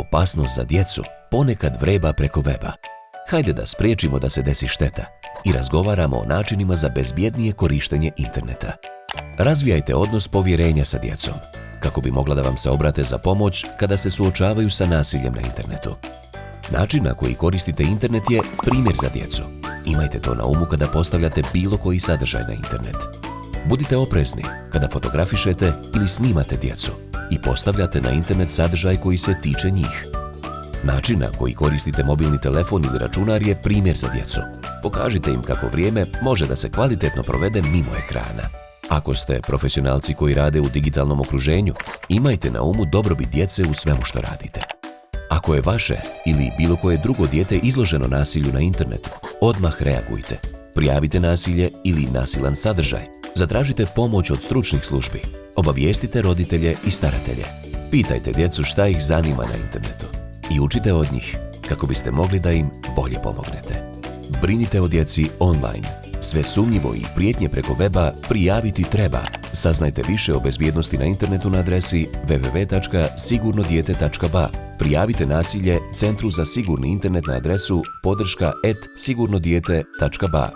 Opasnost za djecu ponekad vreba preko weba. Hajde da spriječimo da se desi šteta i razgovaramo o načinima za bezbjednije korištenje interneta. Razvijajte odnos povjerenja sa djecom, kako bi mogla da vam se obrate za pomoć kada se suočavaju sa nasiljem na internetu. Način na koji koristite internet je primjer za djecu. Imajte to na umu kada postavljate bilo koji sadržaj na internet. Budite oprezni kada fotografišete ili snimate djecu i postavljate na internet sadržaj koji se tiče njih. Način na koji koristite mobilni telefon ili računar je primjer za djecu. Pokažite im kako vrijeme može da se kvalitetno provede mimo ekrana. Ako ste profesionalci koji rade u digitalnom okruženju, imajte na umu dobrobit djece u svemu što radite. Ako je vaše ili bilo koje drugo dijete izloženo nasilju na internetu, odmah reagujte. Prijavite nasilje ili nasilan sadržaj. Zatražite pomoć od stručnih službi. Obavijestite roditelje i staratelje. Pitajte djecu šta ih zanima na internetu i učite od njih kako biste mogli da im bolje pomognete. Brinite o djeci online. Sve sumnjivo i prijetnje preko weba prijaviti treba. Saznajte više o bezbjednosti na internetu na adresi www.sigurnodijete.ba. Prijavite nasilje Centru za sigurni internet na adresu podrška@sigurnodijete.ba.